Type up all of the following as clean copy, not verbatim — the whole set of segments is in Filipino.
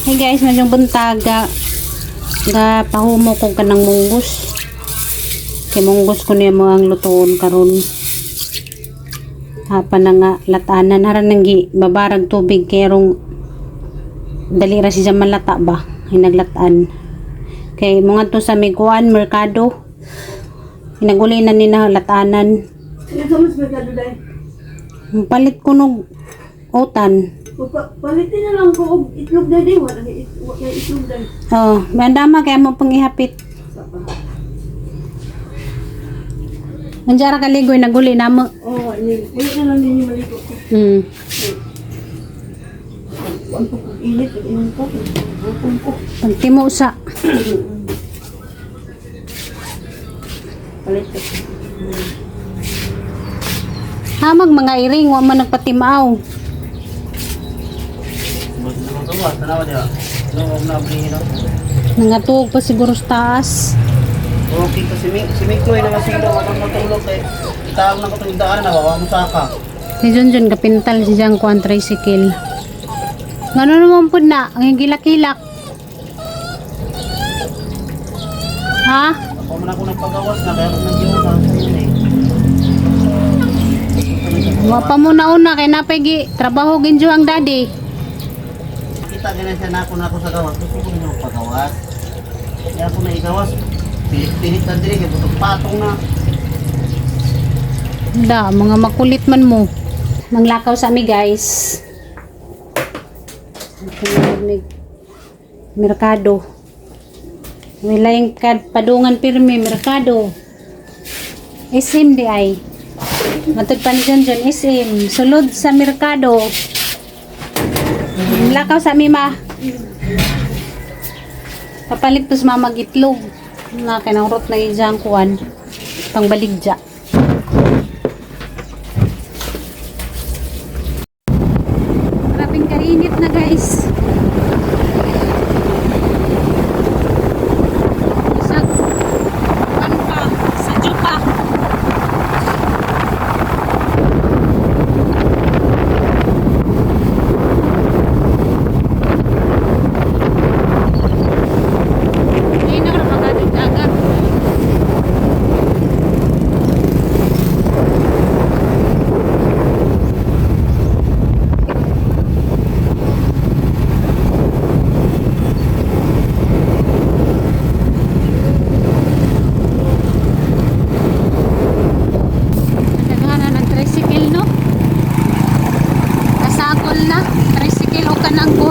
Hey guys, masyong buntaga. Pahumo ko kanang munggos. Kay munggos ko niya mo ang lutoon karon. Hapa na nga latanan haran nang babarag tubig kerong dali ra siya malata ba. Ay naglataan. Kay mga to sa Miguan merkado. Hinaguli na ni na latanan. Ano sa mas merkado dahil? Palit ko nog utan. Palitin na lang ko og itlog dahil. Wala itlog dahil. Oh, mandama kaya mo pang ihapit. Nandiara kaligoy naguli na mo. Oo, ulit na lang ninyo maligo. Ang pag-init, ang ko. Pagtimo sa. Palit ka. Hamag mga iring, wa man nagpatimaw. Nangatug pa siguro sa taas. Okay to si Miko ay namasilo ako matulog kay itaang na ko tong daan na wa mo saka. Si Junjun kapintal si Jang kuan tricycle. Ngano naman pud na ang gilak-kilak. Ha? Ako man ako nagpagawas na kaya ako nandiyo sa eh. Wa pa mo nauna kay napay trabaho ginjo ang daddy. Kita ganyan siya na ako sa gawas. Gusto ko niyo pagawas. Kaya ako na igawas. Pilit na diri kay butong patong na. Da, mga makulit man mo. Manglakaw sa ami guys. Merkado. Wilayang padungan pirmi merkado. SM di ay. Matod pa ni Junjun SM. Sulod sa merkado. Lakaw sa ami ma. Papalit to sa mama gitlog. Na kinangrot na ijang kuan. Pangbaligja. Grabing kainit na guys.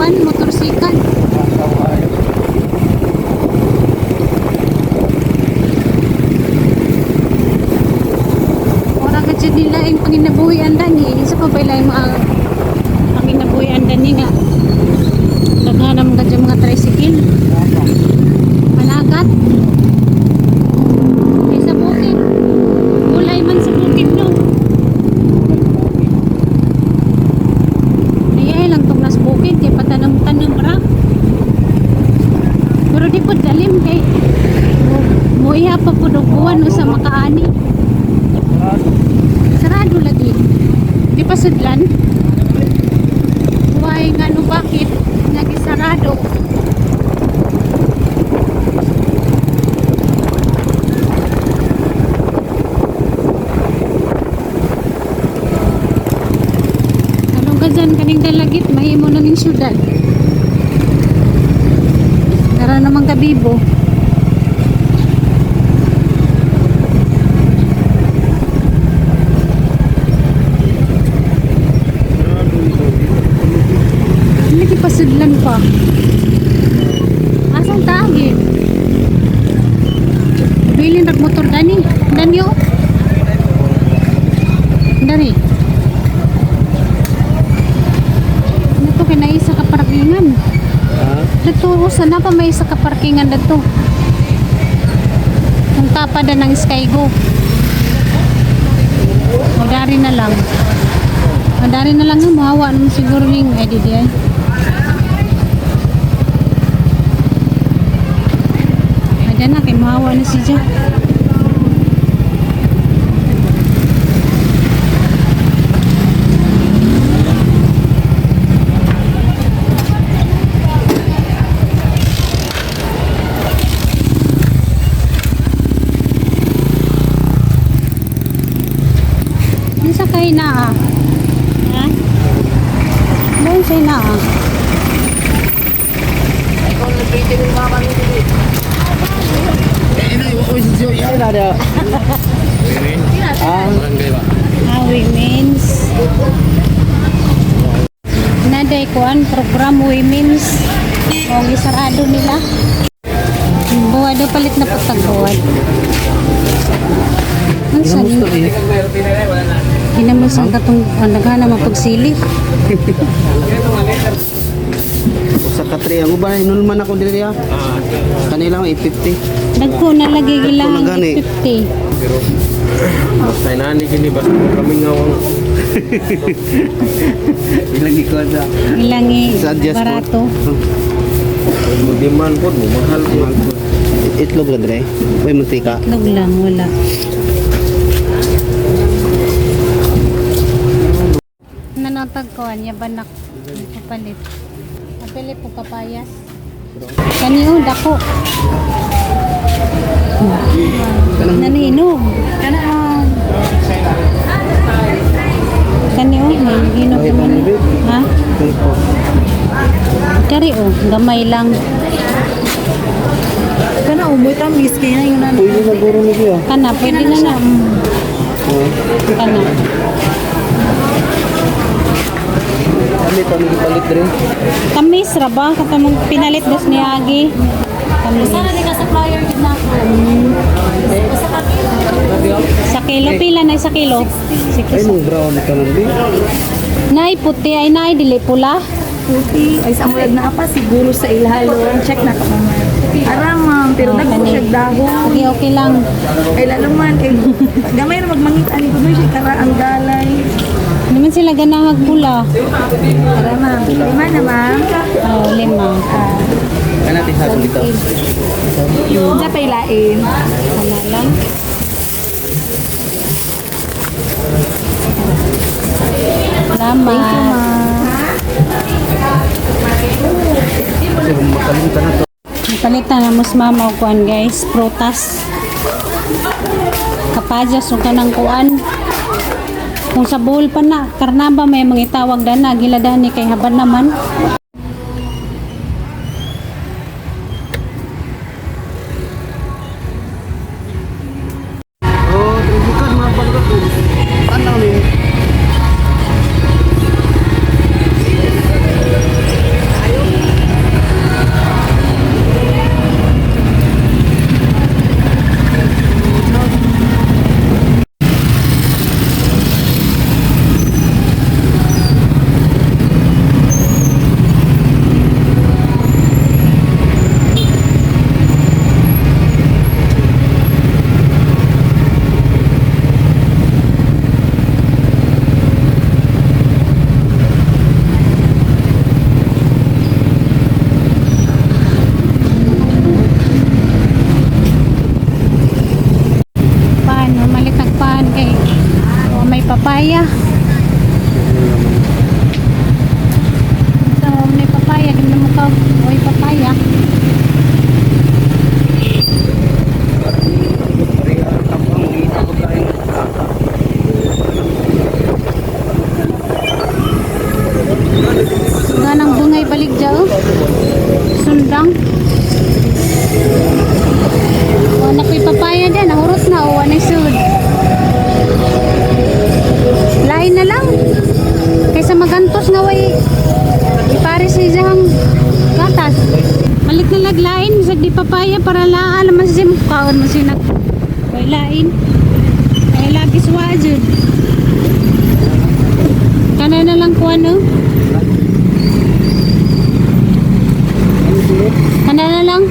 Motorsikal. Orang kecil nila yung panginabuhian dani. Isa pa ba yung mga panginabuhian dani nga. Naghanam ka dyan mga tricycle. Managat. Sa bukid. Gulay man sa bukid no. Lang tong nas bukid kay patanam-tanam ra. Pero di pud dalim kay mo iha pa pud og buwan sa makaani. Sarado lagi. Di pa sudlan. Why ngano bakit lagi sarado? Dyan kaning dalagit mahimo na ning syudad. Tara naman kabibo. Hindi pasudlan pa. Asang tagi? Bilin rag motor dani. Danyo. Dari. Kinay sa kaparkingan. Dito sana pa may sa kaparkingan dito. Kung tapada ng Skygo. Madari na lang. Madari na lang yung mahawa naman siguro yung edit yan. Ayan na, kay mahawa na siya. Say na ah. Ay, kung nag-pwede mo mga kami dito. Yan ada. Women's. Naday kuan program women's. O gisarado nila. Buwa daw palit na patagbuwan. Ang saan? Ginamusan katong nagana mapagsili. Sa katri, ang uban, hinulman ako dili ya. Kanila 850. Nagko na lagi gilang Nagko na gani. 50. Sa nani kini ba kami ngawang Ilang ikaw sa. Ilang Suggest po. barato. mo demand po mo mahal po. Itlog lang dre. May mantika. Itlog lang, wala. Nanatag ko, anya banak. Kapalit. Napili po kapayas. Kaniyo, dako. Naninom. Kanaan. Kaniyo, naninom naman. Ha? Kari oh, gamay lang. Kana umoy tamis kaya yun na. Pwede na guro ni siya. Kana, pwede na na. Kana. Kami kami palit dre. Tamis ra ba? Katamong pinalit dos ni Agi. Tamis. ka supplier din na ako. Sa kilo, pila na sa kilo? Ay mong brown ka lang di. Nay puti ay nay dili pula. Puti, ay sa mulag na apa, siguro sa ilhalo. Check na ka mamaya. Aram, pero nagpo siya dahon. Okay, okay lang. Ay lalo man, kay gamay na magmangit ani ko siya kara ang galay. Naman sila ganahag pula. Aram, lima na ma'am. Oh, 5. Kana ti sa dito. Sa pailain. Kana lang. Salamat. Kasi kung makalimutan na to. Palitan na mas mama o kuan guys. Prutas. Kapadyas o kanang kuan. Kung sa bowl pa na, karnaba may mga itawag na giladan ni kay haban naman. Oh, bukan mabang ka to. Ano ni? Paano malitag paan kay may papaya. So may papaya din mo ka oy papaya. Ganang bungay balik dyan sundang. Wala ko'y papaya dyan, nahurot na o wala sud. Lain na lang. Kaysa magantos nga way ipares ni jahang gatas. Balik na laglain, sa di papaya para laan naman sa mukhaon mo sinak. Way lain. Ay lagi suwa jud. Kana na lang ko ano. Kana na lang.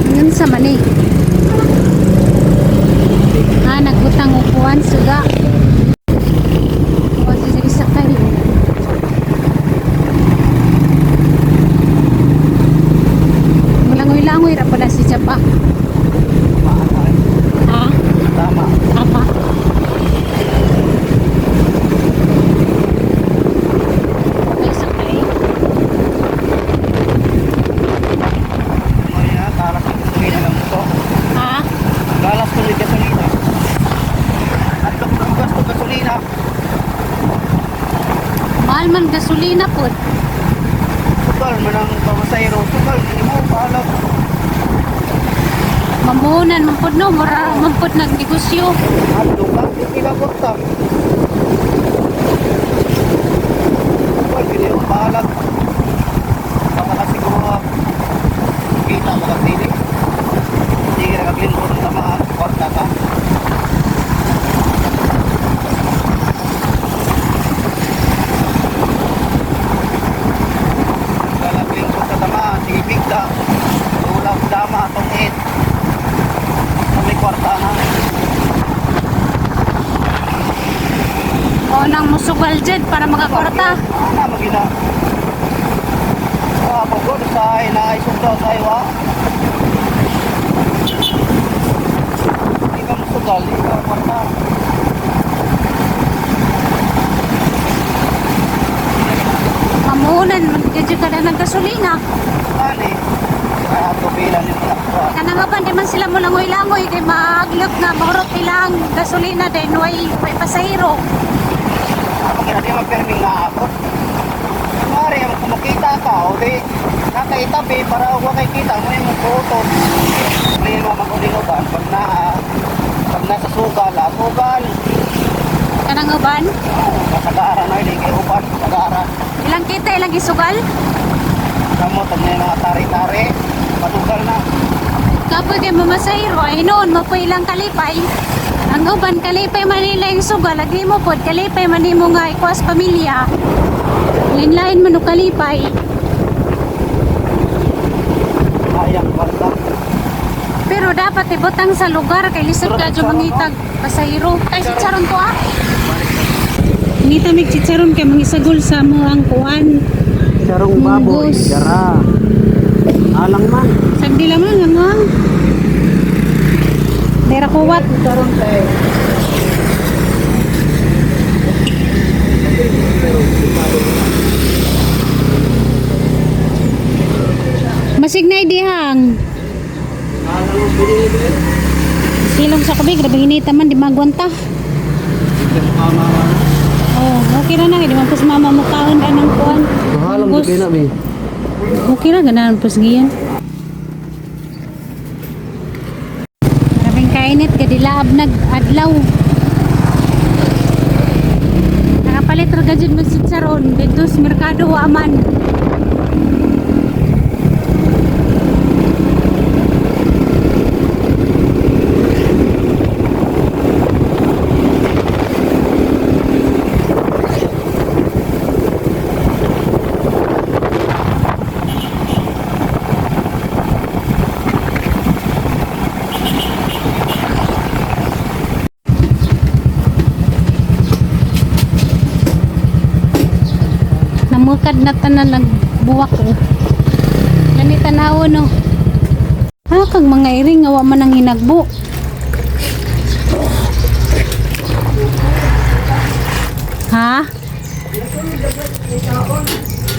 Yun sa mani. Nagbutang upuan suga. O sige sakay. gasolina po. Sugal, manang pamasayro. Sugal, hindi mo, bahala. Mamuhunan, mampod no, mura, mampod nagnegosyo. Ano ka? Hindi ka kota. Sugal, hindi mo, bahala. Baka kasi kung kita mo kasi hindi. Hindi ka nakaglingkod sa mga kwarta ka. Nakaglingkod sa tama, sige bigla. Tulak dama atong it. Sa may kwarta na. O nang musugal dyan para makakwarta. Ano magina? Pagod sa inaisog daw sa iwa. Hindi ka masugal, hindi ka kwarta. Mamuhunan, magkadyo ka na ng gasolina. Ani, kaya tubilan yung lakwa. Kana nga ba, di man sila mo langoy-langoy, kay maaglok na mahurot nilang gasolina din, way pasahero. Ako kaya di magperming nga ako. Kumari, kung makita ka, o di, nakaitabi para huwag kay kita mo yung magputot. May mga magulinguban, pag nasa sugal, sugal. Kanang uban, Kasagaran na, hindi kayo uban, kasagaran. ilang kita, ilang isugal. Kamu, tag na yung mga tari-tari, matugal na. Kapoy kay mamasahero, ay noon, mapoy ilang kalipay. Ang uban, kalipay manila yung sugal, lagi mo po, kalipay manimo nga ikwas pamilya. Lain-lain man o kalipay. Ayang kwarta. Pero dapat ibutang sa lugar kay lisod ka dyan mangitag pasahero. Ay, si Charon to ah. Ngita mig si Charon kay mangisagol sa mo ang kuan. Sarong baboy, dara. Alang man. Sagdi lamang ang. Dera kuwat. Sarong tayo. Masignay dihang. Alang mo pinili. Silong sa kubig, grabe hinita man, di magwanta. Oh, okay na na, di man pus mama mo kaon ka ng kuan. Mahalang Bus. na mi. Okay na, ganahan pus giyan. Grabing kainit, kadilaab nag-adlaw. Nakapalit raga dyan mo si Charon, dito sa Merkado Aman. Namukad na tanan nagbuwak oh. Gani tanawon no. Ha kag mga iring awa man ang hinagbo. Ha?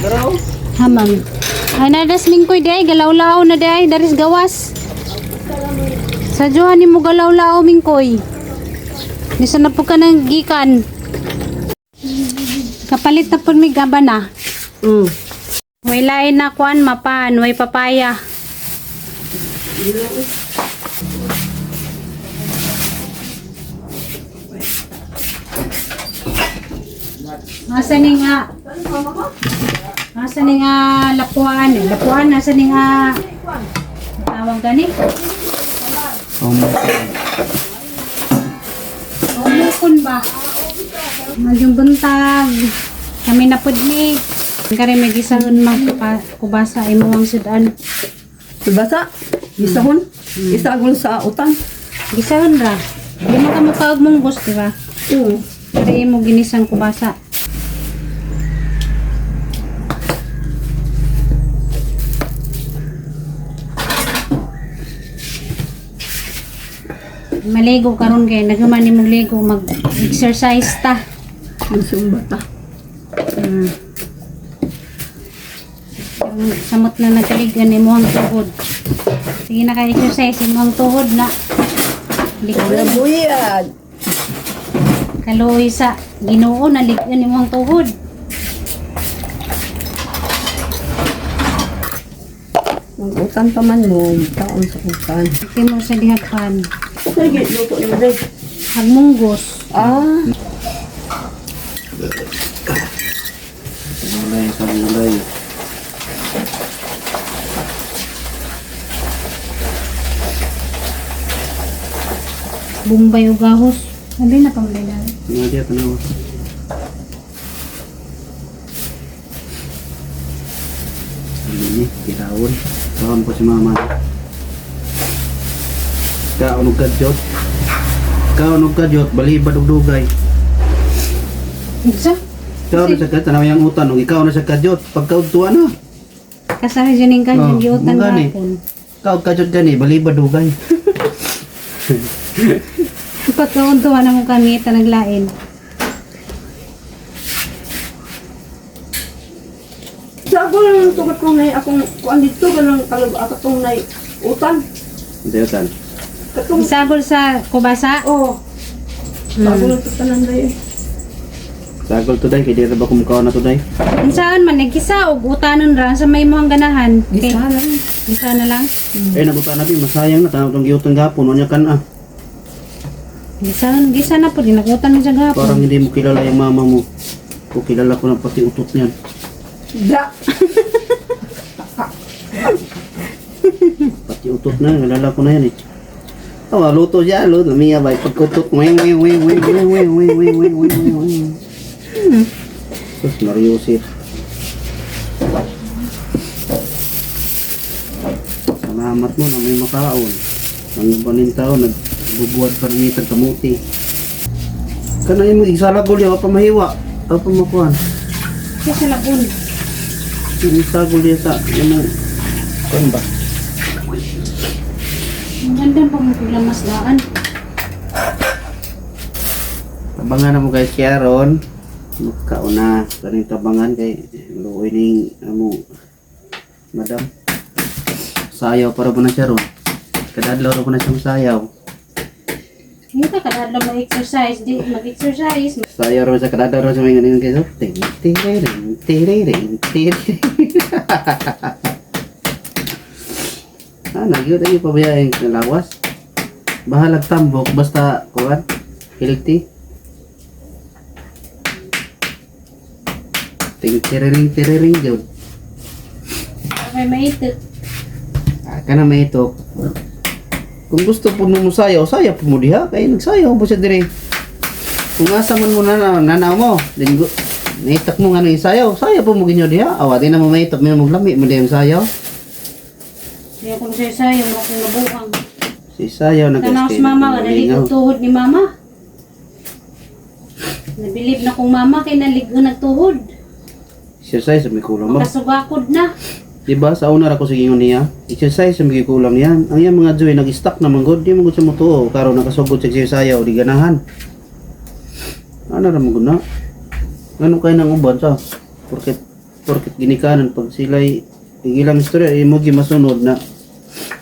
Garaw. Ha ma'am. Ay nadas mingkoy day galaw-law na day daris gawas. Sa Johan mo galaw-law mingkoy. Bisa na po ka nang gikan. Kapalit na po may gaba na. May lain na kuan mapan, may papaya. Asa ni nga? Asa ni nga lapuan? Lapuan asa ni nga tawag gani? Umukon ba? Magyong buntag. Kami na pud ni. Kare may gisahon mang kubasa imo ang sudan. Subasa, isahon, isagol sa utang. Gisahon ra. Di man ka makaog mong gusto, di ba? Oo. Kare imo ginisang kubasa. Maligo karon kay naghuman ni mong ligo mag-exercise ta. Ang sumbata. Yung samot na nagkaligan ni mo ang tuhod. Sige na ka-exercise mo ang tuhod na. Ligon. Buyad. Kaluoy sa Ginoo na ligon ni mo ang tuhod. Ang utan pa man mo, taon sa utan. Ito mo sa dihapan. Okay, luto ni Ray. Hagmunggos. Ah, Gulay sa gulay. Bombay o gahos. Hindi na pang dala. Ano dia tanaw? Ini kitawon. Tawon po si mama. Kaunog kadyot. Kaunog kadyot, balibad og dugay. Isa? Ikaw na sa tanaw yang utan, ug ikaw na sa kadyot. Pagkaugtuan na. Kasari dyan yung kanyang Oh, giutan gani. gapon. Ikaw kadyot gani, balibad dugay. Pagkauntuhan na mo kami, ito naglain. sago lang ito katong na akong kuan dito ganang katong na utan. Utan. Katong Isagol sa kubasa. oh. Sago lang ito tanan Ray. Sagol today kay dira ba kumkaon na today? Saan man, nagkisa o utanon ra sa may mga ganahan. Gisa lang. Gisa na lang. Eh nagutan na bi masayang na tanaw tong giutang gapon unya kan ah. Gisa na po, dinagutan mo sa gapon. Parang hindi mo kilala yung mama mo. Kung kilala ko na pati utot niyan. Da. Pati utot na, kilala ko na yan eh. Oh, luto siya, luto. Miya ba, pagkutot. Weng. Sus, Mariusip. Salamat mo na may makaon. Ang panintaw, nagbubuhat pa ng itag kamuti. Kana yung isalagol yung pamahiwa. Apa makuhan? Kasi labun. Yung isagol yung sa, yung kuhan ba? Ang ganda pa mo paglamasdaan. Tabangan na mo guys kaya ron. Magkauna. Kaning tabangan kay luoy ning amo. Madam. Sayaw para po na siya ron. Kadadlaw ro po na siyang sayaw. Hindi ka kadadlaw mag-exercise. Di mag-exercise. Sayaw ro sa kadadlaw ro sa mga ganun kayo. Ting, tiriring. Nagyod ay pabayaan ng lawas. Bahalag tambok basta kuwan. Healthy. Ting, tiriring yun. May maitot. Kana may ito. Kung gusto po mo sayaw, sayaw po mo diha. Kaya nagsayaw po siya dire. Kung asa man mo nanaw mo, naitak mo nga ng sayaw, sayaw po mo ginyo diha. Awatin na mo maitak mo maglami mo diha yung sayaw. Hindi akong sayo, mo akong nabuhang. Si sayaw Tanaw si mama, naligo tuhod ni mama. Nabilib na kong mama kay naligo nagtuhod. Exercise may kulang ba? Kasugakod na. Diba sa una ra ko sige niya, exercise may kulang yan. Ang yan mga joy nag-stuck naman god, di mo gud sa mutuo karon nakasugod sa sayaw di ganahan. Ano ra mo gud na? Ano kay nang uban sa? Porket ginikanan pag sila'y ilang istorya imo gi masunod na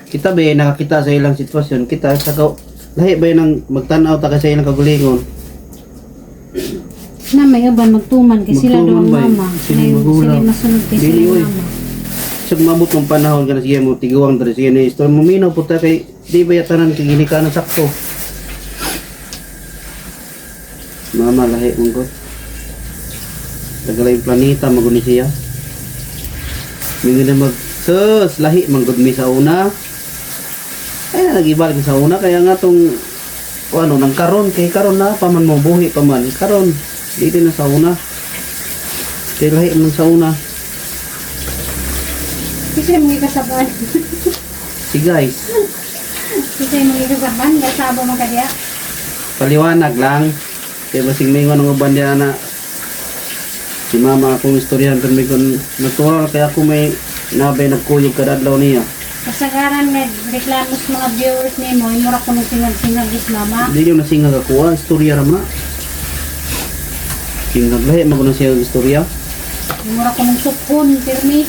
kita ba nakakita sa ilang sitwasyon kita sa lahi ba nang magtan-aw ta sa ilang kagulingon Na may uban magtuman kay sila daw ang Magtuman ba eh? mama. Sila Sila magulang. masunod kay Dili, sila oy. ang mama. sug mabot ng panahon kana sige mo tiguang diri sige ni istorya mo minaw puta kay di ba yatanan kay ginikanan sakto mama lahi mong god tagalay planeta maguni siya mingi na mag sus lahi manggod mi sa una ay nagibalik sa una kaya nga tong ano nang karon kay karon na paman mo buhi paman karon dito na sa una kay lahi man sa una Kasi mga kasaban. si guys Kasi mga kasaban, kasabo man kadiya. paliwanag lang kay basing may ng uban diya na si mama akong istoryahan pero may kun natural kaya ako may nabay nagkuyog kadadlaw niya Kasagaran may reklamos mga viewers ni mo, imura ko nung sinag-sinag is mama. hindi nyo nasingag ako istorya raman na singag lahi magunang siya istorya Imura ko nung supon, pirmi.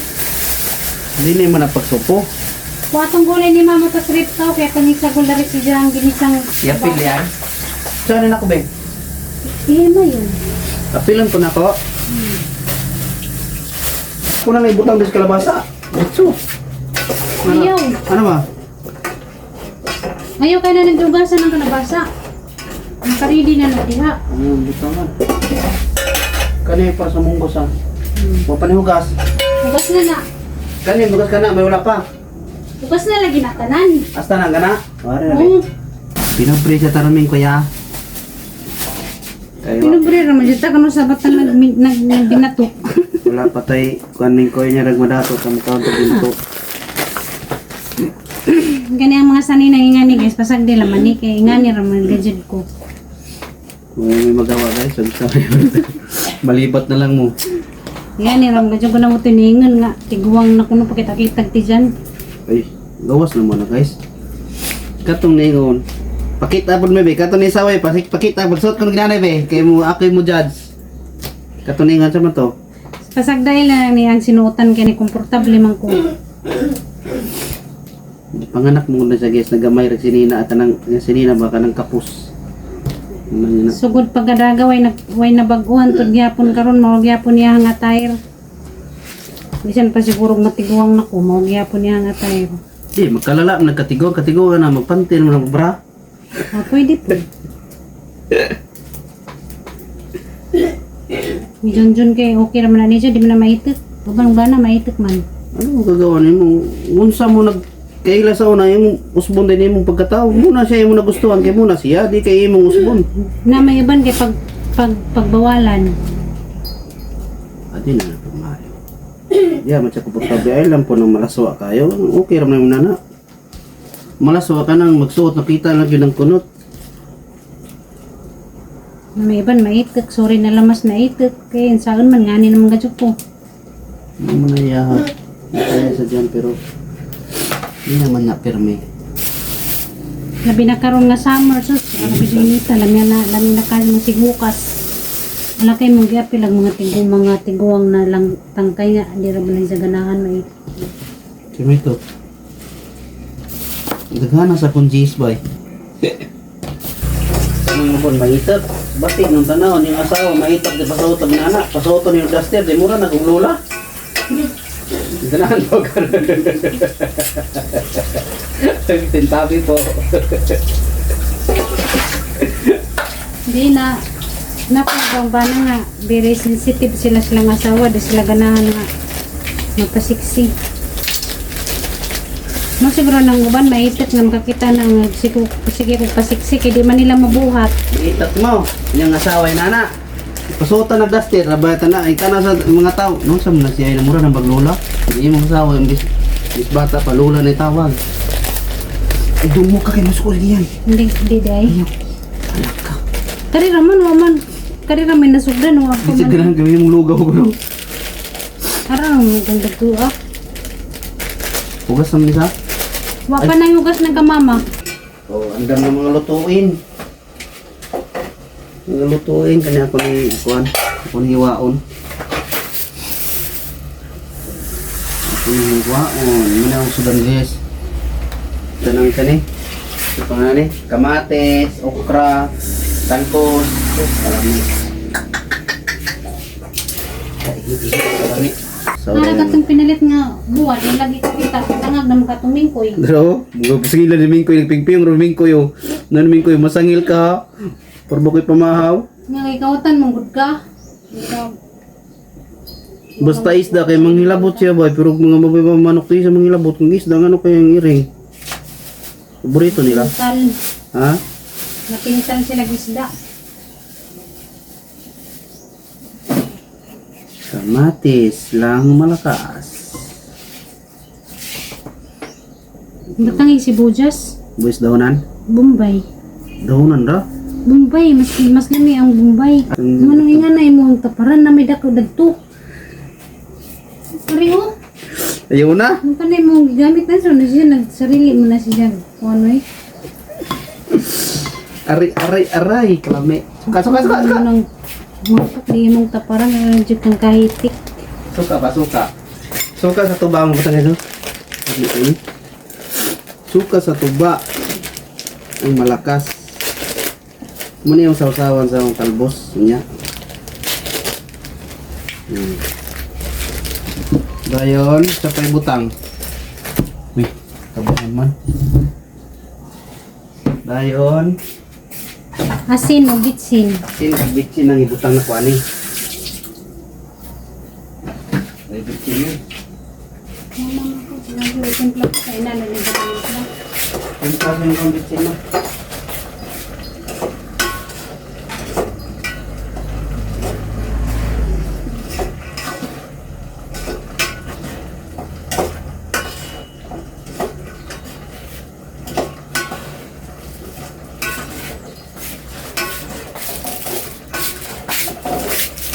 hindi na man napagsupo Kuwatong gulay ni mama sa kripto, kaya panisagol na rin siya ang ginisang... yapil yan saan na ako be Iya mo yun. apilan ko na ako kung na ibutang din sa kalabasa utso Ayaw. Ano ba? Ayaw kayo na nagdugasan ng kalabasa. Nakaridi na na diha. Ano, butangan. Kani para sa munggos ha. Wa pa ni hugas. Bukas na na. Kani bugas ka na, may wala pa. Bukas na lagi na tanan. Hasta na gana. Wala na. Oo. Pinapre sa taraming kuya. Kayo. Pinubre raman dito kano sa batang nagbinato. Wala pa tay kuaning ko niya nagmadato sa mukha to binto. Gani ang mga sanay nang ingani guys, pasag di laman ni kay ingani raman gadget ko. May magawa guys, sabi malibat na lang mo. Ingani ram gadget ko na mo tiningon nga tiguwang na kuno pakita-kitag ti dyan. Ay, gawas na muna guys. Katong ningon. Pakita pud may be, katong ni saway, pakita pagsuot ko ginanay be, kay mo ako mo judge. Katong ningon sa man to. Pasag dahil na ni ang sinuotan kay ni komportable man ko. Panganak mo na siya guys, nagamay ra sinina at nang sinina ba kanang kapus. Nang Sugod pagkadaga way nabaguhan tud gyapon karon mao gyapon niya nga tire. Bisan pa siguro matiguang nako mao gyapon niya nga tire. di magkalala nagkatigo na magpantil mo ng bra. Ah, pwede po. Junjun kay okay raman na niya, di man na maitik. Babang ba na maitik man. Ano mo gagawa nimo? Unsa mo nag kaila sa una yung usbon din imong pagkatao. Muna siya imong nagustuhan kay muna siya, di kay imong usbon. Na may iban kay pagbawalan. Adi na po maayo. Yeah, matsa ko pagtabi ay lang po nang malaswa kayo. Okay raman na na. Malaswa ka nang magsuot nakita lang yun ang kunot. Na may iban maitik, sorry na lamas na itik. Kaya saan man ngani naman gadyo ko. Hindi mo na iyahat. Kaya sa dyan pero hindi naman na pirme. Labi na karon nga summer sus, labi dinita lami na kayo ng sigukas. Wala kayo mong giapil ang mga tiguang na lang tangkay nga, di ra man sa ganahan maitik. Sino ito? Daghana sa kong G's boy. Ano po, maitap. Batik ng tanawon, yung asawa, maitap di pasautan ng anak. Pasautan yung duster, di mura na kung lula. Ganahan po ka. Tintabi po. Hindi na napagawang ba na nga, very sensitive sila silang asawa, di sila ganahan nga magpasiksi. No, siguro nang uban maitik nga makakita ng sige kong pasiksi, kaya di man nila mabuhat. Itat mo, yung asawa yung nana. Pasautan ng duster, rabayatan na. Ika na sa mga tao. Nung sa mga siya, mura ng baglula. Hindi yung asawa, yung bis bata pa, lula na itawag. Ay, doon mo ka kay maskul yan. Hindi day. Anak ka. Kari raman, waman. Kari raman nasugdan, wa ko Kasi man. ganahan kami yung lugaw ko. Araw mo kung dagtua. Hugas naman isa. Wa pa na yung hugas ng kamama. Oh, andam ng mga lutuin. Mga lutuin, kanya ako ni Kuan. Ako ni Hiwaon. Ako ni Hiwaon. Muna ang sudan guys. Tanang ka ni. Ito pa nga ni. Kamates, okra, tangkos. Alam ni. Alam ni. Nara katong pinalit nga buwan, yung lagi ko kita, tangag na makatong mingkoy. Pero, mga pasangilan ni Mingkoy, nagpingping ro Mingkoy oh. Nan Mingkoy, masangil ka. Parbo ko'y pamahaw. Nga ikawatan mong good ka. Ikaw. Basta isda kay manghilabot siya boy, pero mga mabay manok tayo sa manghilabot kung isda ano kayang iring. Paborito nila. Pintal. Ha? Napintal sila gisda. Kamatis lang malakas. Datang si Bujas. Boys dahonan. Bombay. Dahonan ra. Bombay, mas lami ang Bombay. Manong nga na imo ang taparan na may dako dagto. Pareho. Ayaw na. Ang panay mo gigamit na siya nagsarili mo na siya. Kung ano eh. Aray. Kalami. Suka. Nang mapak di mong taparan na jud kang kahitik. Suka ba? Suka sa tuba mo basta nito. Suka sa tuba. Ang malakas. Muna yung sausawan sa talbos niya. Dayon, sa pay butang. Uy, tabo naman. Dayon. Asin o bitsin. Bitsin ang ibutang na kuani. Ay, bitsin yun. Ang sabi ng bitsin na.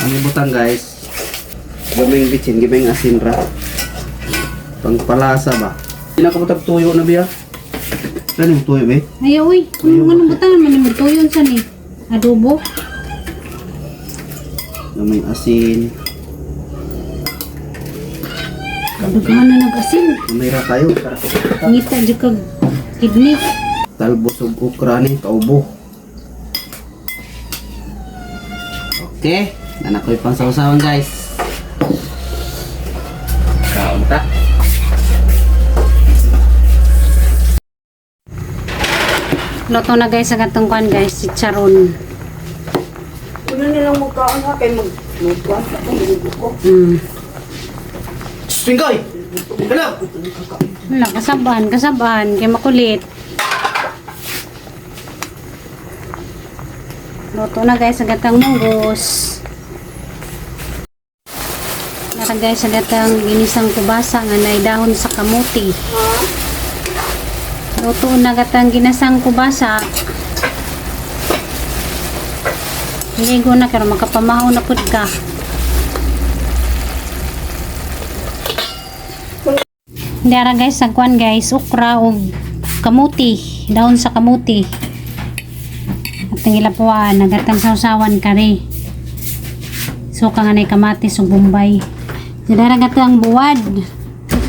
Ang ibutang guys, gaming bitsin, gaming asin ra. Pangpalasa ba? Hindi na kapatag tuyo na biya. Ano yung tuyo ba? Ay, uy. Anong butangan man yung tuyon sa ni? Adobo? Gaming asin. Daghan na nag-asin. Gamay ra tayo. Para Ngita dyan kag kidney. talbos ug okra ni kaubo. Okay, nanakoy pang sausawan guys. Kaon ta. Luto na guys, ang atong kuan guys, si Charon. Ano nilang magkaon ha, kay magkuhan sa ko. Spingoy! Hello! Wala, kasabahan, kay makulit. Luto na guys, ang atong munggos. Nara guys, ang atong ginisang kubasa nga nay dahon sa kamuti. Luto na gatang ginasang kubasa. Ligo na karo makapamahaw na pud ka. Dara guys, sagwan guys, okra o kamuti, dahon sa kamuti. At ang ilapuan, nagatang sausawan kare. So kanganay kamatis o bombay. Dara gatang buwad.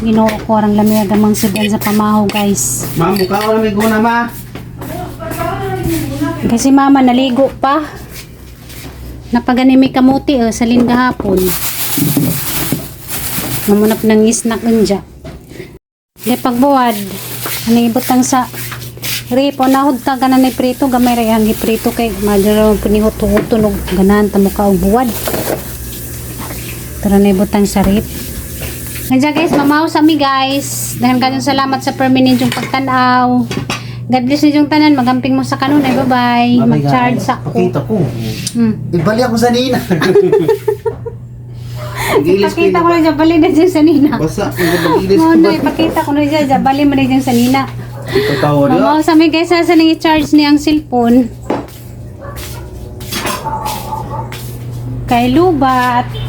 Ginoo ko orang lamig gamang sudan sa pamahaw guys. Ma'am, mukha ko na may guna ma. Kasi mama naligo pa. Napagani may kamuti sa gahapon. Mamunap ng isnak unja. Di pagbuwad, ano ibutang sa ripo nahod ta ganan ni prito gamay ra ang iprito kay madalo punihuto-huto og ganan ta muka og buwad. Tara na ibutang sa rip. Kaya guys, mamaw sa mi guys. Dahil kanyang salamat sa permanent yung pagtanaw. God bless niyo yung tanan. Magamping mo sa kanunay. Bye-bye. Mag-charge sa ako. Pakita ko. Ibali ako sa nina. Ipakita ko na dyan. Bali na dyan sa nina. Basta, mag-ilis ko No, ipakita ko na dyan. Bali mo na dyan sa nina. Ikaw niya. Mamaw sa mi guys. Saan nang i-charge niya ang cellphone? Kay Lubat.